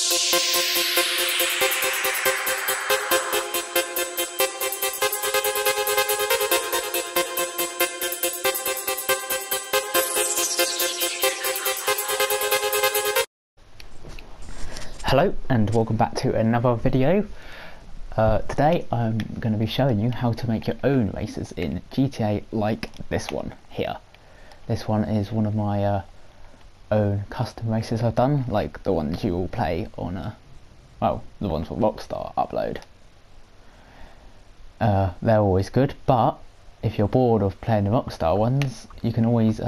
Hello and welcome back to another video. Today I'm going to be showing you how to make your own races in GTA, like this one here. This one is one of my own custom races I've done, like the ones you will play on well, the ones that Rockstar upload. They're always good, but if you're bored of playing the Rockstar ones, you can always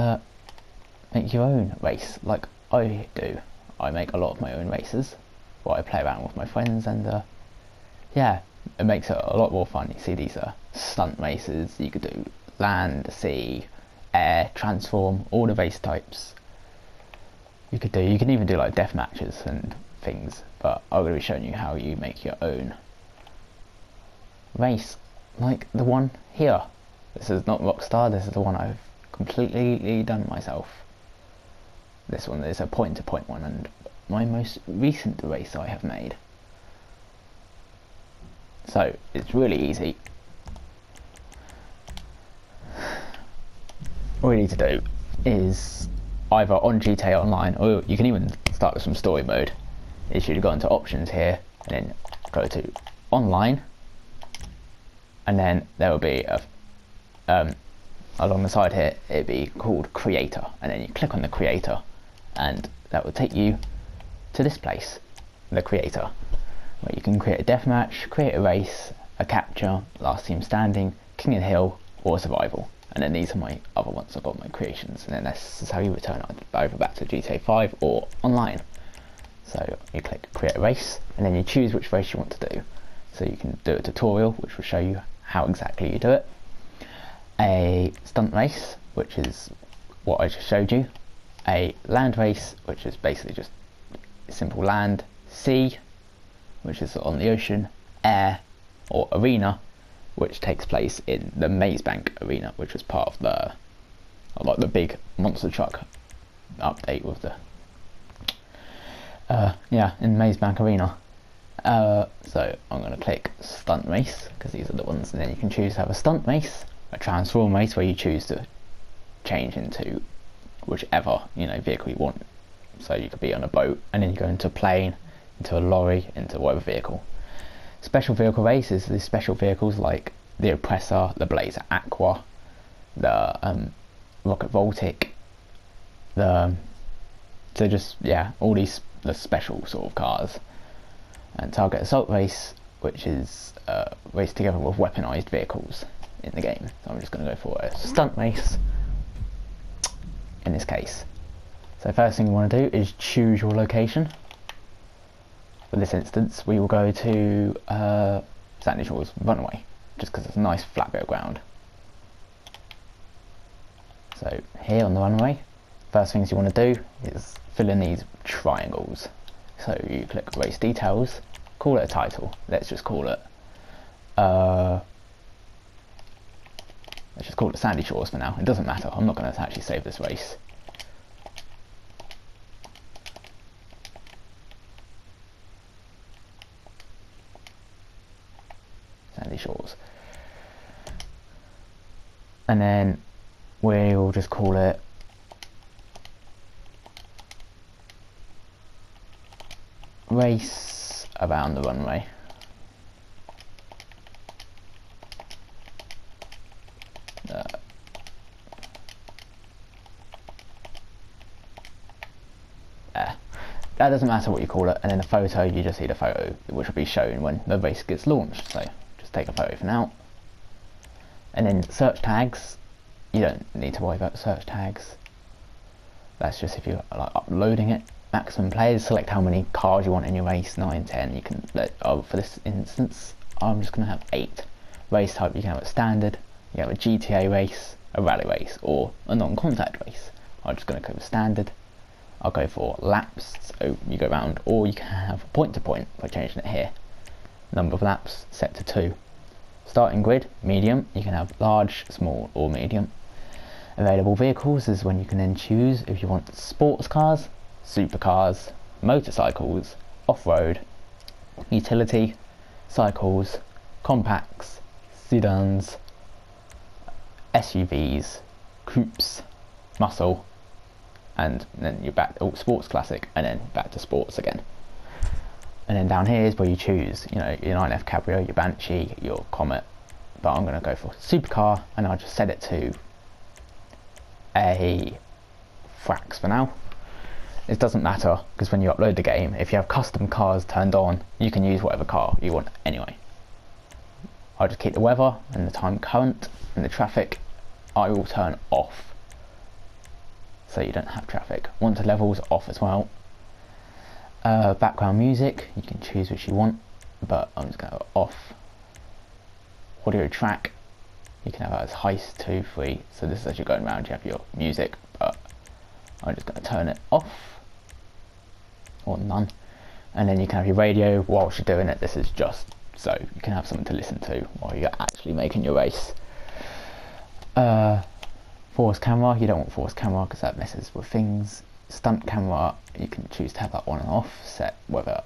make your own race like I do. I make a lot of my own races where I play around with my friends, and yeah, it makes it a lot more fun. You see, these are stunt races. You could do land, sea, air, transform, all the race types. You can even do like death matches and things, but I'm going to be showing you how you make your own race like the one here. This is not Rockstar, this is the one I've completely done myself. This one is a point-to-point one, and my most recent race I have made. So it's really easy. All you need to do is either on GTA Online, or you can even start with some story mode, is you go into options here and then go to online, and then there will be a along the side here it'd be called creator, and then you click on the creator and that will take you to this place, the creator, where you can create a deathmatch, create a race, a capture, last team standing, king of the hill, or survival. And then these are my other ones. I've got my creations, and then this is how you return over back to GTA 5 or online. So you click create a race, and then you choose which race you want to do. So you can do a tutorial which will show you how exactly you do it, a stunt race, which is what I just showed you, a land race, which is basically just simple land, sea, which is on the ocean, air, or arena, which takes place in the Maze Bank arena, which was part of the the big monster truck update with the yeah, in Maze Bank arena. So I'm going to click stunt race, because these are the ones, and then you can choose to have a stunt race, a transform race, where you choose to change into whichever vehicle you want. So you could be on a boat, and then you go into a plane, into a lorry, into whatever vehicle. Special vehicle races, the special vehicles like the Oppressor, the Blazer Aqua, the Rocket Voltic, so just, yeah, all these the special sort of cars. And Target Assault race, which is race together with weaponized vehicles in the game. So I'm just going to go for a stunt race in this case. So first thing you want to do is choose your location. For this instance, we will go to Sandy Shores Runway, just because it's a nice flat bit of ground. So here on the runway, first things you want to do is fill in these triangles. So you click race details, call it a title. Let's just call it Sandy Shores for now. It doesn't matter. I'm not going to actually save this race. Sandy Shores. And then we'll just call it race around the runway. That doesn't matter what you call it, and then a photo, you just need a photo which will be shown when the race gets launched. So just take a photo for now. And then search tags, you don't need to worry about search tags. That's just if you're like uploading it. Maximum players, select how many cars you want in your race, 9, 10. You can for this instance, I'm just going to have 8. Race type, you can have a standard, you have a GTA race, a rally race, or a non-contact race. I'm just going to go with standard. I'll go for laps, so you go around, or you can have point to point by changing it here. Number of laps set to 2. Starting grid, medium, you can have large, small, or medium. Available vehicles is when you can then choose if you want sports cars, supercars, motorcycles, off-road, utility, cycles, compacts, sedans, SUVs, coupes, muscle, and then you're back to sports classic, and then back to sports again. And then down here is where you choose, you know, your 9F Cabrio, your Banshee, your Comet, but I'm going to go for supercar, and I'll just set it to a Frax for now. It doesn't matter, because when you upload the game, if you have custom cars turned on, you can use whatever car you want anyway. I'll just keep the weather and the time current, and the traffic I will turn off, so you don't have traffic. Water levels off as well. Background music, you can choose which you want, but I'm just going to go off. Audio track, you can have it as heist 2, 3, so this is as you're going around, you have your music, but I'm just going to turn it off, or none. And then you can have your radio whilst you're doing it. This is just so you can have something to listen to while you're actually making your race. Force camera, you don't want force camera because that messes with things. Stunt camera, you can choose to have that on and off, set whether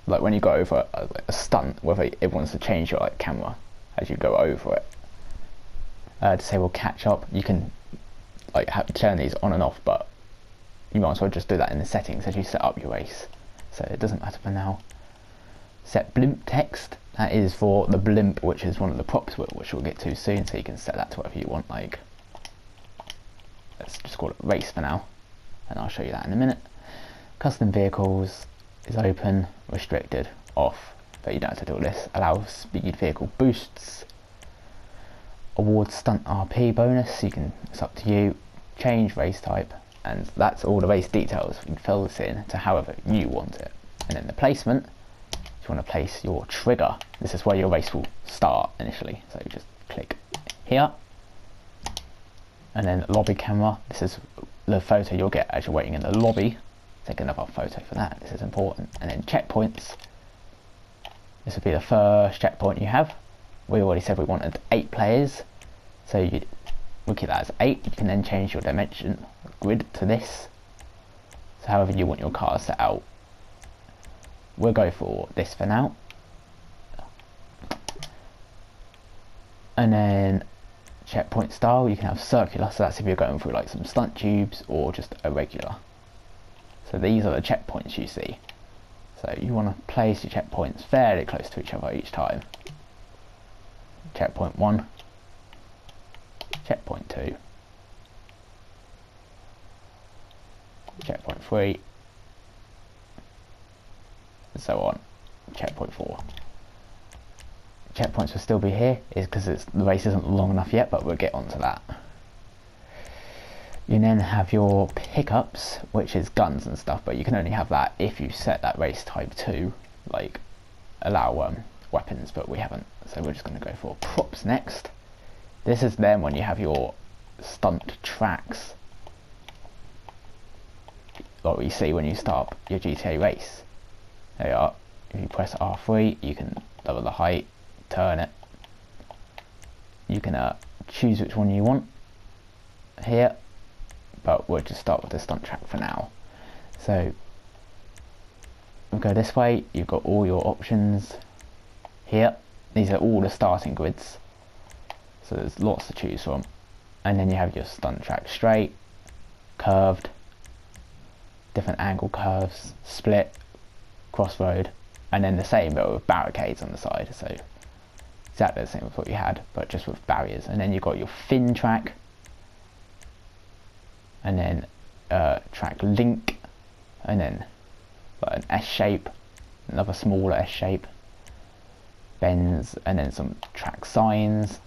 like when you go over a stunt, whether it wants to change your camera as you go over it. Disable catch up, you can turn these on and off, but you might as well just do that in the settings as you set up your race, so it doesn't matter for now. Set blimp text, that is for the blimp, which is one of the props which we'll get to soon, so you can set that to whatever you want, like let's just call it race for now, and I'll show you that in a minute. Custom vehicles is open, restricted, off, but you don't have to do all this. Allow speed vehicle boosts. Award stunt RP bonus, it's up to you. Change race type, and that's all the race details. You can fill this in to however you want it. And then the placement, if you want to place your trigger, this is where your race will start initially, so you just click here. And then lobby camera, this is the photo you'll get as you're waiting in the lobby. Take another photo for that, this is important. And then checkpoints, this would be the first checkpoint you have. We already said we wanted 8 players, so we'll keep that as 8. You can then change your dimension grid to this, so however you want your car set out. We'll go for this for now. And then checkpoint style, you can have circular, so that's if you're going through like some stunt tubes, or just a regular. So these are the checkpoints you see. So you want to place your checkpoints fairly close to each other each time. Checkpoint 1, checkpoint 2, checkpoint 3, and so on. Checkpoint 4. Checkpoints will still be here, is because the race isn't long enough yet, but we'll get onto that. You then have your pickups, which is guns and stuff, but you can only have that if you set that race type to like allow weapons, but we haven't, so we're just going to go for props next. This is then when you have your stunt tracks, like we see when you start your GTA race. There you are. If you press R3, you can double the height, turn it. You can choose which one you want here, but we'll just start with the stunt track for now. So we'll go this way. You've got all your options here. These are all the starting grids, so there's lots to choose from. And then you have your stunt track: straight, curved, different angle curves, split, crossroad, and then the same but with barricades on the side, so exactly the same as what you had, but just with barriers. And then you've got your thin track, and then track link, and then like an S shape, another smaller S shape, bends, and then some track signs,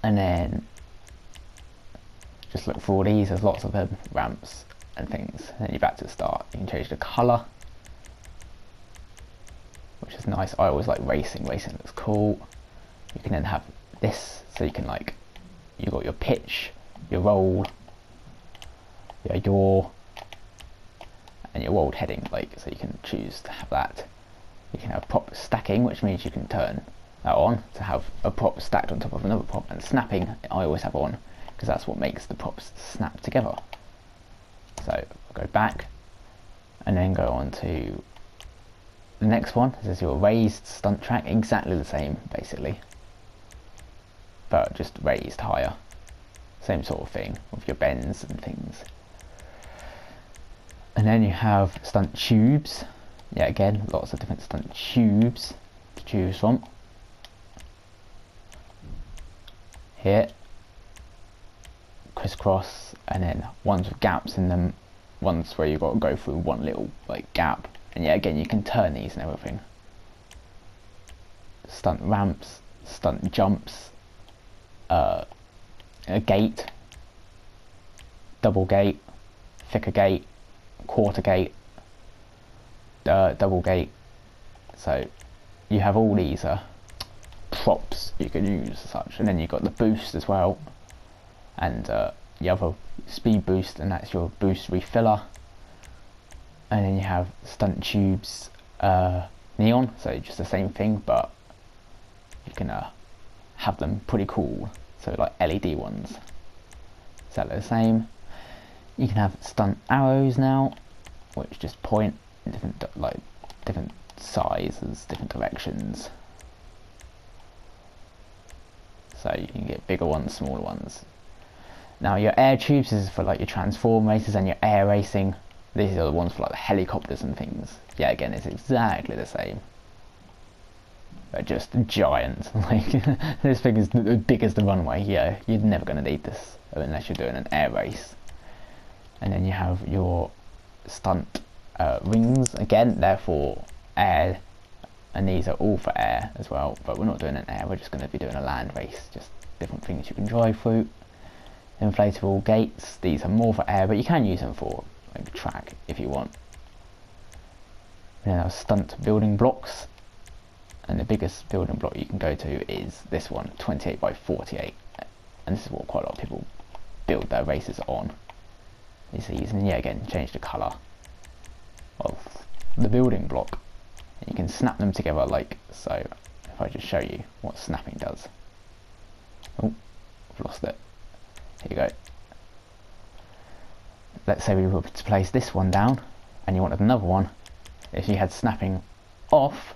and then just look for all these. There's lots of them, ramps and things. And then you're back to the start. You can change the colour, which is nice. I always like racing looks cool. You can then have this, so you can like, you've got your pitch, your roll, your yaw, and your rolled heading, like, so you can choose to have that. You can have prop stacking, which means you can turn that on to have a prop stacked on top of another prop, and snapping I always have on because that's what makes the props snap together. So I'll go back, and then go on to the next one. This is your raised stunt track, exactly the same basically, but just raised higher. Same sort of thing with your bends and things. And then you have stunt tubes. Yeah, again, lots of different stunt tubes to choose from. Here, crisscross, and then ones with gaps in them, ones where you've got to go through one little like gap. And yeah, again, you can turn these and everything. Stunt ramps, stunt jumps, a gate, double gate, thicker gate, quarter gate, double gate. So you have all these props you can use as such, and then you've got the boost as well, and you have a speed boost, and that's your boost refiller. And then you have stunt tubes, neon, so just the same thing, but you can have them pretty cool, so like LED ones. Exactly the same. You can have stunt arrows now, which just point in different sizes, different directions. So you can get bigger ones, smaller ones. Now your air tubes is for like your transform races and your air racing. These are the ones for like the helicopters and things. Yeah, again, it's exactly the same. They're just giant. Like this thing is as big as the runway. Yeah, you're never going to need this unless you're doing an air race. And then you have your stunt rings. Again, they're for air, and these are all for air as well. But we're not doing an air. We're just going to be doing a land race. Just different things you can drive through. Inflatable gates. These are more for air, but you can use them for like track if you want. Now stunt building blocks, and the biggest building block you can go to is this one, 28 by 48, and this is what quite a lot of people build their races on. These, and yeah, again, change the colour of the building block, and you can snap them together like so. If I just show you what snapping does. Oh, I've lost it. Here you go. Let's say we were to place this one down and you wanted another one. If you had snapping off,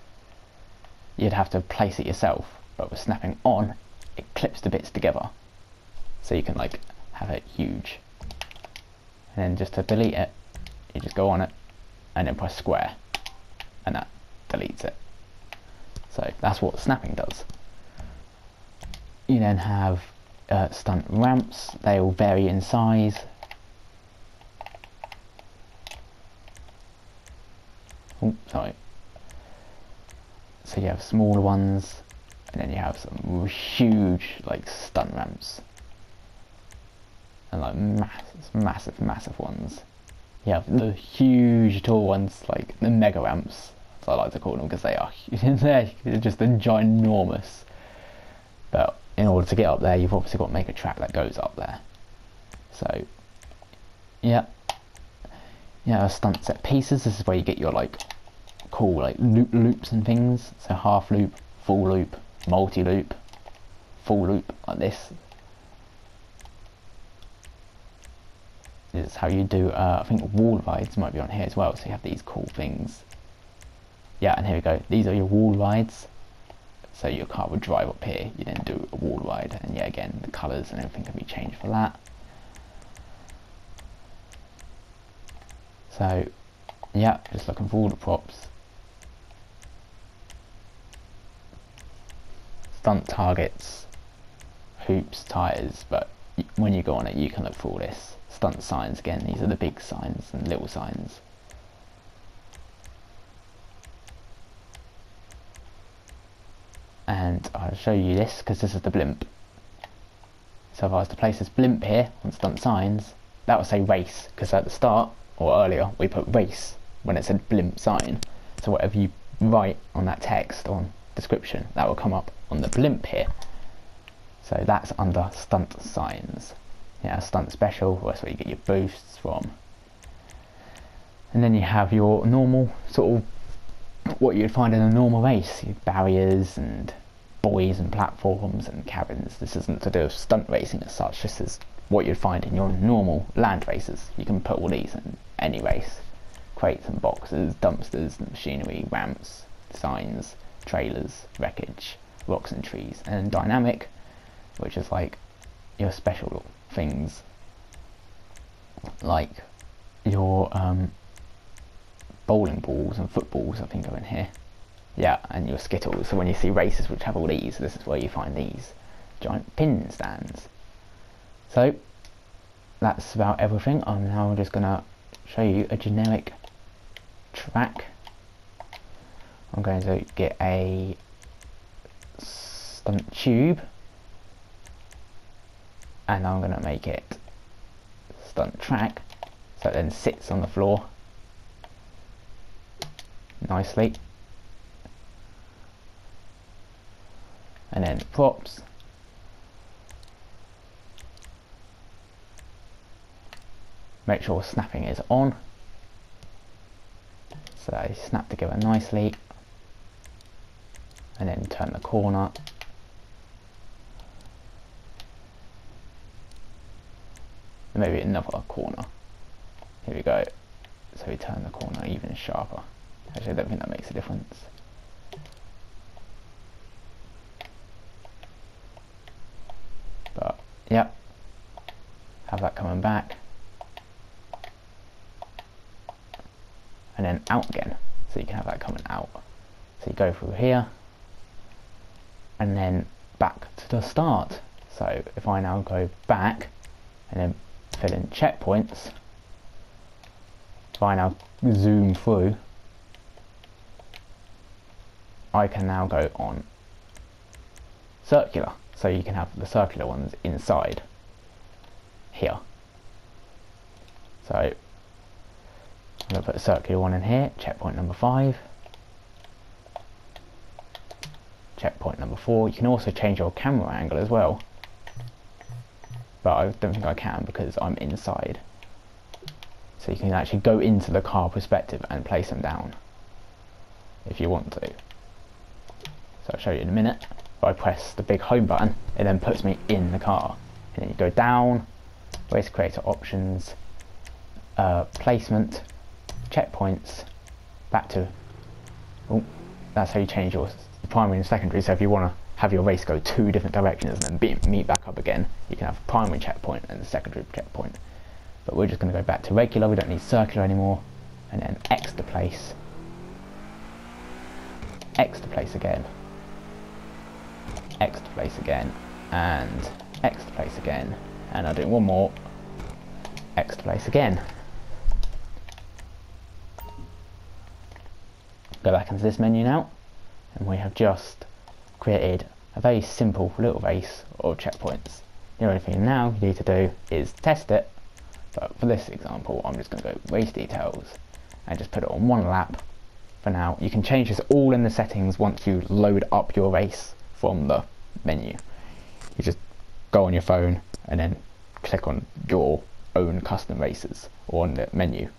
you'd have to place it yourself, but with snapping on, it clips the bits together, so you can like have it huge. And then just to delete it, you just go on it and then press square, and that deletes it. So that's what snapping does. You then have stunt ramps. They all vary in size. Oh, sorry. So you have smaller ones, and then you have some huge like stunt ramps, and like massive ones. You have the huge tall ones, like the mega ramps, as I like to call them, because they are they're just ginormous. But in order to get up there, you've obviously got to make a track that goes up there. So yeah. Yeah, stunt set pieces. This is where you get your like cool like loops and things. So half loop, full loop, multi loop, full loop, like this. This is how you do. I think wall rides might be on here as well. So you have these cool things. Yeah, and here we go. These are your wall rides. So your car would drive up here. You then do a wall ride, and yeah, again, the colours and everything can be changed for that. So yeah, just looking for all the props. Stunt targets, hoops, tyres, but when you go on it you can look for all this. Stunt signs, again, these are the big signs and little signs. And I'll show you this because this is the blimp. So if I was to place this blimp here on stunt signs, that would say race, because at the start or earlier we put race when it said blimp sign. So whatever you write on that text or description, that will come up on the blimp here. So that's under stunt signs. Yeah, stunt special, that's where you get your boosts from. And then you have your normal sort of what you'd find in a normal race, your barriers and buoys and platforms and cabins. This isn't to do with stunt racing as such, this is what you'd find in your normal land races. You can put all these in any race. Crates and boxes, dumpsters, machinery, ramps, signs, trailers, wreckage, rocks and trees. And dynamic, which is like your special things, like your bowling balls and footballs, I think, are in here. Yeah, and your skittles. So when you see races which have all these, this is where you find these giant pin stands. So that's about everything. I'm now just gonna show you a generic track. I'm going to get a stunt tube and I'm going to make it stunt track so it then sits on the floor nicely, and then props, make sure snapping is on so they snap together nicely, and then turn the corner, and maybe another corner. Here we go. So we turn the corner even sharper. Actually, I don't think that makes a difference. But yep, have that coming back and then out again, so you can have that coming out. So you go through here and then back to the start. So if I now go back and then fill in checkpoints, if I now zoom through, I can now go on circular, so you can have the circular ones inside here. So I'm going to put a circular one in here, checkpoint number 5, checkpoint number 4. You can also change your camera angle as well, but I don't think I can because I'm inside. So you can actually go into the car perspective and place them down if you want to. So I'll show you in a minute. If I press the big home button, it then puts me in the car. And then you go down, race creator options, placement, checkpoints, back to, oh, that's how you change your primary and secondary. So if you want to have your race go 2 different directions and then meet back up again, you can have a primary checkpoint and a secondary checkpoint. But we're just going to go back to regular, we don't need circular anymore, and then X to place, X to place again, X to place again, and X to place again, and I'll do one more, X to place again. Go back into this menu now, and we have just created a very simple little race of checkpoints. The only thing now you need to do is test it, but for this example I'm just going to go race details and just put it on 1 lap for now. You can change this all in the settings once you load up your race from the menu. You just go on your phone and then click on your own custom races, or on the menu.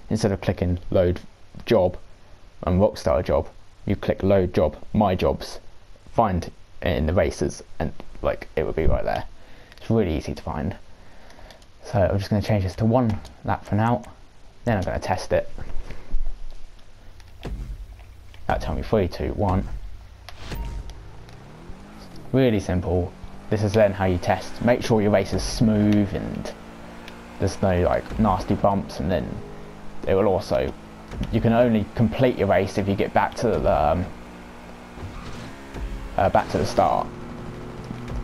Instead of clicking load job and Rockstar job, you click load job, my jobs, find it in the races, and like it would be right there. It's really easy to find. So I'm just going to change this to 1 lap for now, then I'm going to test it. That'll tell me 3, 2, 1. Really simple. This is then how you test. Make sure your race is smooth and there's no like nasty bumps, and then it will also, you can only complete your race if you get back to the start.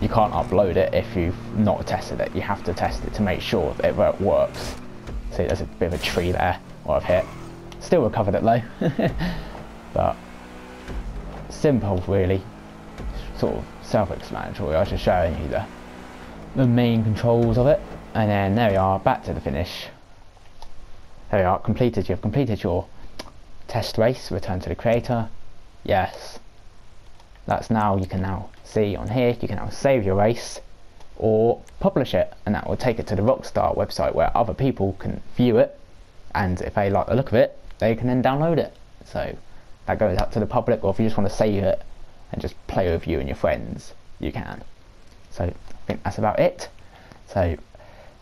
You can't upload it if you've not tested it. You have to test it to make sure that it works. See, there's a bit of a tree there what I've hit. Still recovered it though. But simple really, sort of self-explanatory. I was just showing you the main controls of it, and then there we are, back to the finish. There we are, completed. You've completed your test race. Return to the creator. Yes. That's now, you can now see on here, you can now save your race or publish it, and that will take it to the Rockstar website where other people can view it, and if they like the look of it, they can then download it. So that goes out to the public, or if you just want to save it and just play with you and your friends, you can. So I think that's about it. So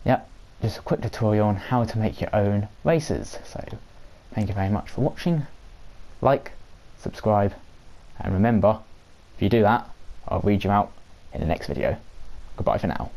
Yep, just a quick tutorial on how to make your own races. So thank you very much for watching. Like, subscribe, and remember, if you do that, I'll read you out in the next video. Goodbye for now.